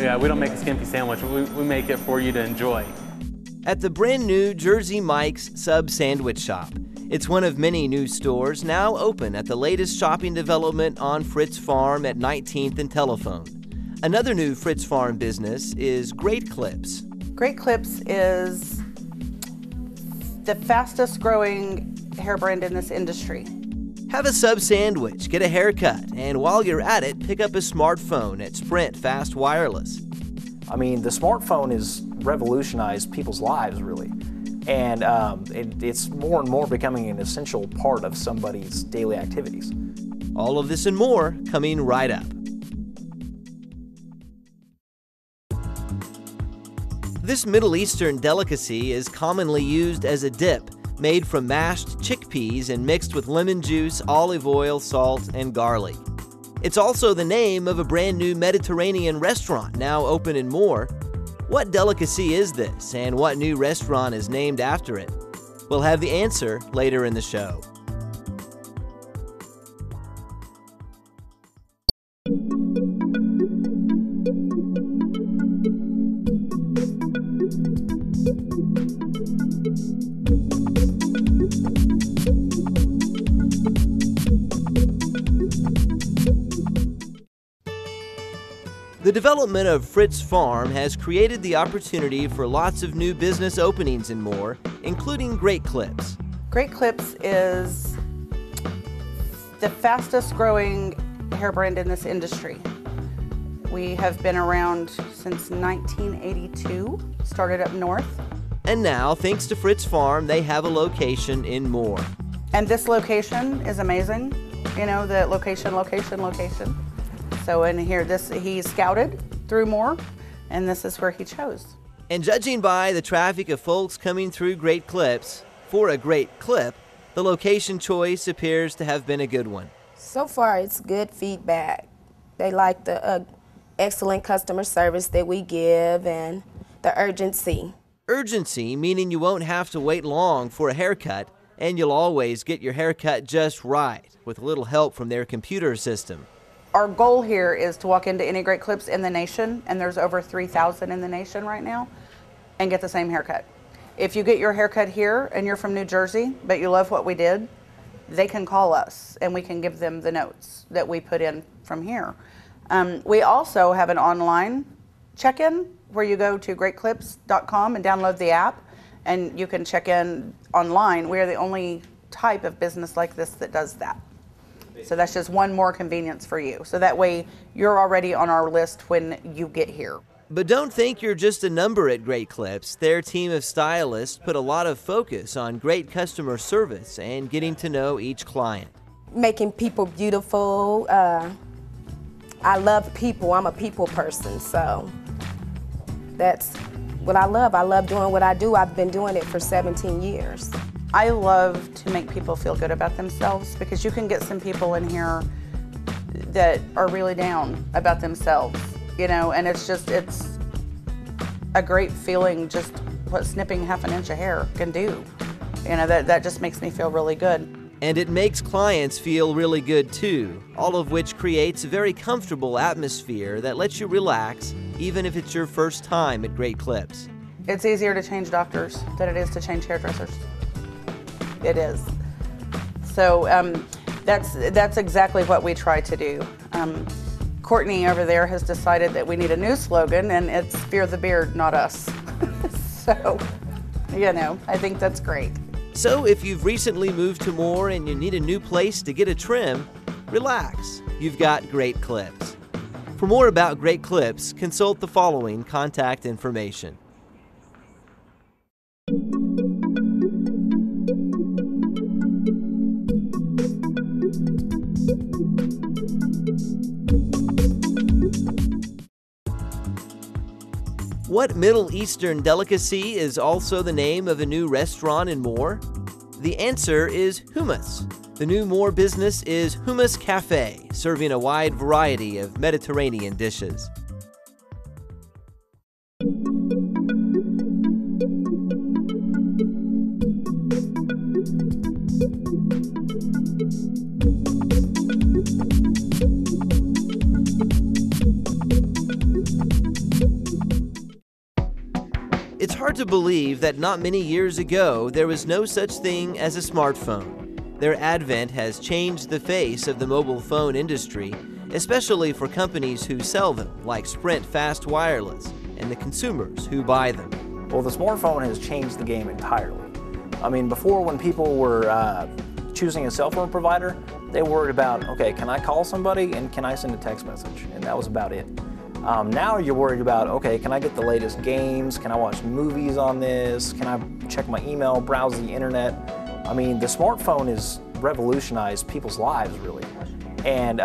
Yeah, we don't make a skimpy sandwich. We make it for you to enjoy. At the brand new Jersey Mike's Sub Sandwich Shop. It's one of many new stores now open at the latest shopping development on Fritz Farm at 19th and Telephone. Another new Fritz Farm business is Great Clips. Great Clips is the fastest growing hair brand in this industry. Have a sub sandwich, get a haircut, and while you're at it, pick up a smartphone at Sprint Fast Wireless. I mean, the smartphone has revolutionized people's lives, really. And it's more and more becoming an essential part of somebody's daily activities. All of this and more coming right up. This Middle Eastern delicacy is commonly used as a dip, made from mashed chickpeas and mixed with lemon juice, olive oil, salt, and garlic. It's also the name of a brand new Mediterranean restaurant now open in Moore. What delicacy is this, and what new restaurant is named after it? We'll have the answer later in the show. The development of Fritz Farm has created the opportunity for lots of new business openings and more, including Great Clips. Great Clips is the fastest growing hair brand in this industry. We have been around since 1982, started up north. And now, thanks to Fritz Farm, they have a location in Moore. And this location is amazing. You know, the location. So in here, he scouted through Moore, and this is where he chose. And judging by the traffic of folks coming through Great Clips, for a great clip, the location choice appears to have been a good one. So far, it's good feedback. They like the excellent customer service that we give and the urgency. Urgency, meaning you won't have to wait long for a haircut, and you'll always get your haircut just right, with a little help from their computer system. Our goal here is to walk into any Great Clips in the nation, and there's over 3,000 in the nation right now, and get the same haircut. If you get your haircut here and you're from New Jersey, but you love what we did, they can call us and we can give them the notes that we put in from here. We also have an online check-in where you go to greatclips.com and download the app, and you can check in online. We are the only type of business like this that does that. So that's just one more convenience for you. So that way you're already on our list when you get here. But don't think you're just a number at Great Clips. Their team of stylists put a lot of focus on great customer service and getting to know each client. Making people beautiful. I love people. I'm a people person, so that's what I love. I love doing what I do. I've been doing it for 17 years. I love to make people feel good about themselves, because you can get some people in here that are really down about themselves, you know, and it's a great feeling, just what snipping half an inch of hair can do. You know, that just makes me feel really good. And it makes clients feel really good too, all of which creates a very comfortable atmosphere that lets you relax, even if it's your first time at Great Clips. It's easier to change doctors than it is to change hairdressers. It is. So that's exactly what we try to do. Courtney over there has decided that we need a new slogan, and it's "Fear the beard, not us." So, you know, I think that's great. So if you've recently moved to Moore and you need a new place to get a trim, relax. You've got Great Clips. For more about Great Clips, consult the following contact information. What Middle Eastern delicacy is also the name of a new restaurant in Moore? The answer is hummus. The new Moore business is Hummus Cafe, serving a wide variety of Mediterranean dishes. It's hard to believe that not many years ago there was no such thing as a smartphone. Their advent has changed the face of the mobile phone industry, especially for companies who sell them, like Sprint Fast Wireless, and the consumers who buy them. Well, the smartphone has changed the game entirely. I mean, before when people were choosing a cell phone provider, they worried about, okay, can I call somebody and can I send a text message? And that was about it. Now you're worried about, okay, can I get the latest games? Can I watch movies on this? Can I check my email, browse the internet? I mean, the smartphone has revolutionized people's lives, really. And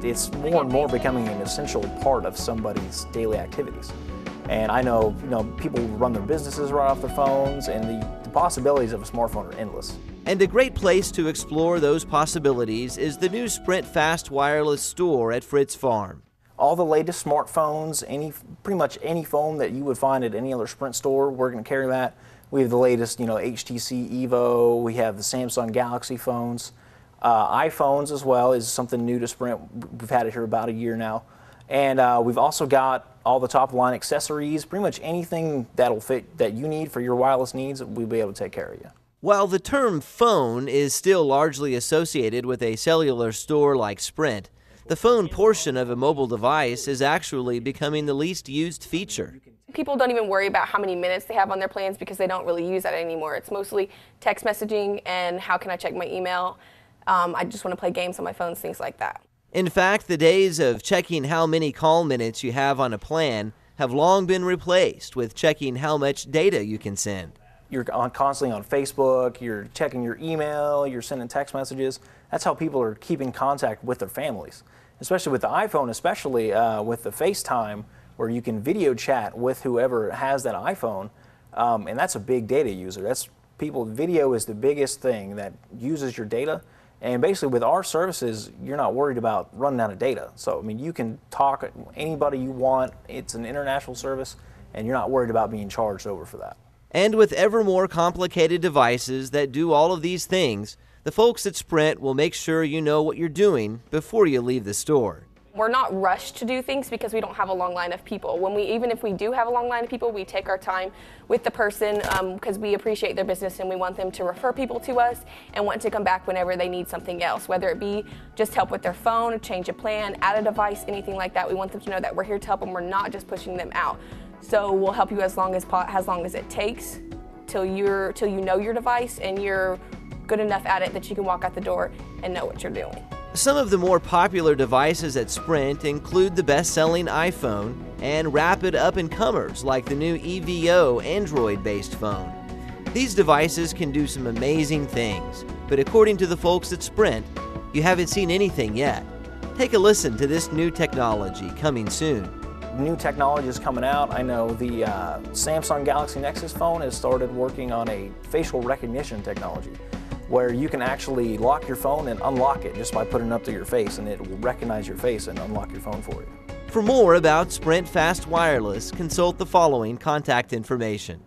it's more and more becoming an essential part of somebody's daily activities. And I know, people run their businesses right off their phones, and the possibilities of a smartphone are endless. And a great place to explore those possibilities is the new Sprint Fast Wireless store at Fritz Farm. All the latest smartphones, pretty much any phone that you would find at any other Sprint store, we're going to carry that. We have the latest, HTC Evo. We have the Samsung Galaxy phones. iPhones as well is something new to Sprint. We've had it here about a year now. And we've also got all the top-line accessories, pretty much anything that'll fit that you need for your wireless needs, we'll be able to take care of you. While the term phone is still largely associated with a cellular store like Sprint, the phone portion of a mobile device is actually becoming the least used feature. People don't even worry about how many minutes they have on their plans because they don't really use that anymore. It's mostly text messaging and how can I check my email. I just want to play games on my phones, things like that. In fact, the days of checking how many call minutes you have on a plan have long been replaced with checking how much data you can send. You're constantly on Facebook, you're checking your email, you're sending text messages. That's how people are keeping contact with their families. Especially with the iPhone, especially with the FaceTime, where you can video chat with whoever has that iPhone, and that's a big data user. Video is the biggest thing that uses your data, and basically with our services, you're not worried about running out of data. So, I mean, you can talk to anybody you want. It's an international service, and you're not worried about being charged over for that. And with ever more complicated devices that do all of these things, the folks at Sprint will make sure you know what you're doing before you leave the store. We're not rushed to do things because we don't have a long line of people. Even if we do have a long line of people, we take our time with the person because we appreciate their business and we want them to refer people to us and want to come back whenever they need something else, whether it be just help with their phone, change a plan, add a device, anything like that. We want them to know that we're here to help them. We're not just pushing them out. So we'll help you as long as it takes till you know your device and you're good enough at it that you can walk out the door and know what you're doing. Some of the more popular devices at Sprint include the best-selling iPhone and rapid up-and-comers like the new EVO Android-based phone. These devices can do some amazing things, but according to the folks at Sprint, you haven't seen anything yet. Take a listen to this new technology coming soon. New technology is coming out. I know the Samsung Galaxy Nexus phone has started working on a facial recognition technology, where you can actually lock your phone and unlock it just by putting it up to your face, and it will recognize your face and unlock your phone for you. For more about Sprint Fast Wireless, consult the following contact information.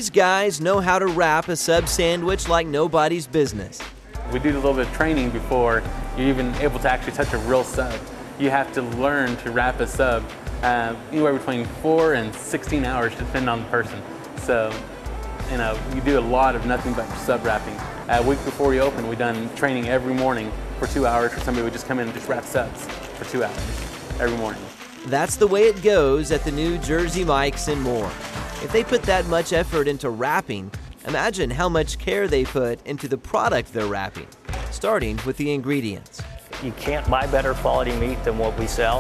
These guys know how to wrap a sub sandwich like nobody's business. We do a little bit of training before you're even able to actually touch a real sub. You have to learn to wrap a sub anywhere between 4 and 16 hours, depending on the person. So, you do a lot of nothing but sub wrapping. A week before we open, we've done training every morning for 2 hours for somebody who would just come in and just wrap subs for 2 hours every morning. That's the way it goes at the new Jersey Mike's and more. If they put that much effort into wrapping, imagine how much care they put into the product they're wrapping, starting with the ingredients. You can't buy better quality meat than what we sell.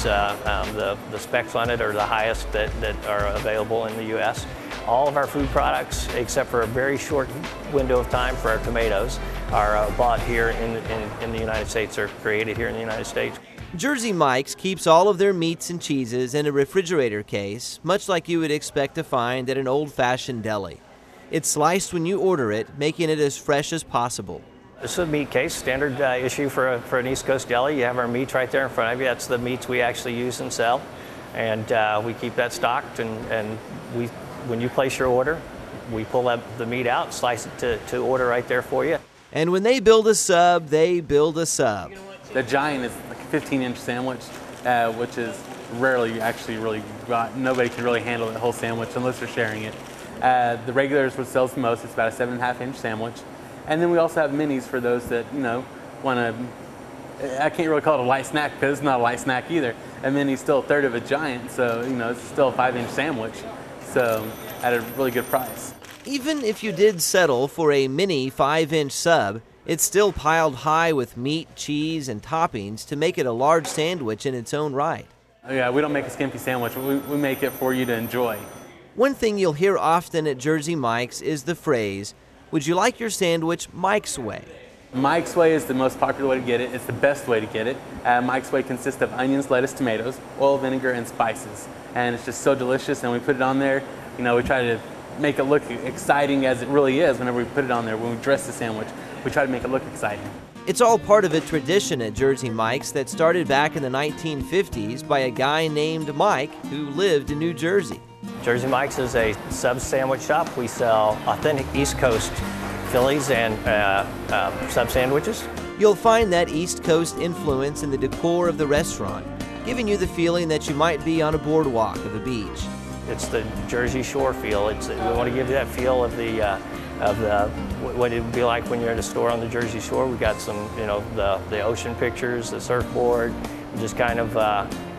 The specs on it are the highest that are available in the U.S. All of our food products, except for a very short window of time for our tomatoes, are bought here in the United States, or created here in the United States. Jersey Mike's keeps all of their meats and cheeses in a refrigerator case, much like you would expect to find at an old-fashioned deli. It's sliced when you order it, making it as fresh as possible. This is a meat case, standard issue for an East Coast deli. You have our meats right there in front of you. That's the meats we actually use and sell. And we keep that stocked, and when you place your order, we pull the meat out, slice it to order right there for you. And when they build a sub, they build a sub. The Giant is like a 15-inch sandwich, which is rarely actually really got. Nobody can really handle the whole sandwich unless they're sharing it. The regular is what sells the most. It's about a 7.5-inch sandwich. And then we also have minis for those that, want to, I can't really call it a light snack because it's not a light snack either. A mini's still a third of a Giant, so, it's still a 5-inch sandwich. So at a really good price. Even if you did settle for a mini 5-inch sub, it's still piled high with meat, cheese, and toppings to make it a large sandwich in its own right. Yeah, we don't make a skimpy sandwich. We make it for you to enjoy. One thing you'll hear often at Jersey Mike's is the phrase, "Would you like your sandwich Mike's way?" Mike's Way is the most popular way to get it. It's the best way to get it. Mike's Way consists of onions, lettuce, tomatoes, oil, vinegar, and spices. And it's just so delicious, and we put it on there. We try to make it look exciting as it really is whenever we put it on there. When we dress the sandwich, we try to make it look exciting. It's all part of a tradition at Jersey Mike's that started back in the 1950s by a guy named Mike who lived in New Jersey. Jersey Mike's is a sub sandwich shop. We sell authentic East Coast Phillies and sub sandwiches. You'll find that East Coast influence in the decor of the restaurant, giving you the feeling that you might be on a boardwalk of a beach. It's the Jersey Shore feel. We want to give you that feel of what it would be like when you're at a store on the Jersey Shore. We got some, the ocean pictures, the surfboard. Just kind of,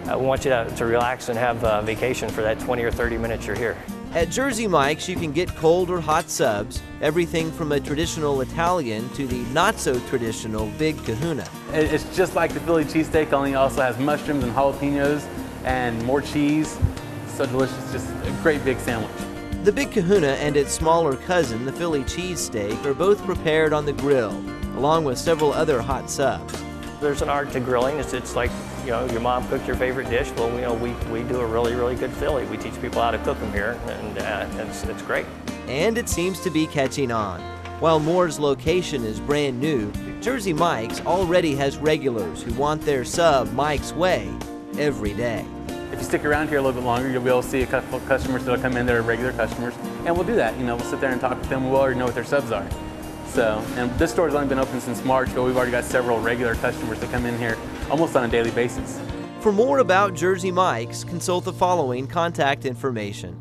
we want you to relax and have a vacation for that 20 or 30 minutes you're here. At Jersey Mike's, you can get cold or hot subs, everything from a traditional Italian to the not-so-traditional Big Kahuna. It's just like the Philly cheesesteak, only also has mushrooms and jalapenos and more cheese. So delicious, just a great big sandwich. The Big Kahuna and its smaller cousin, the Philly cheesesteak, are both prepared on the grill, along with several other hot subs. There's an art to grilling. It's like, your mom cooked your favorite dish. Well, we do a really, really good Philly. We teach people how to cook them here, and it's great. And it seems to be catching on. While Moore's location is brand new, Jersey Mike's already has regulars who want their sub Mike's Way every day. If you stick around here a little bit longer, you'll be able to see a couple of customers that'll come in that are regular customers, and we'll do that. We'll sit there and talk with them. We'll already know what their subs are. So, and this store's only been open since March, but we've already got several regular customers that come in here almost on a daily basis. For more about Jersey Mike's, consult the following contact information.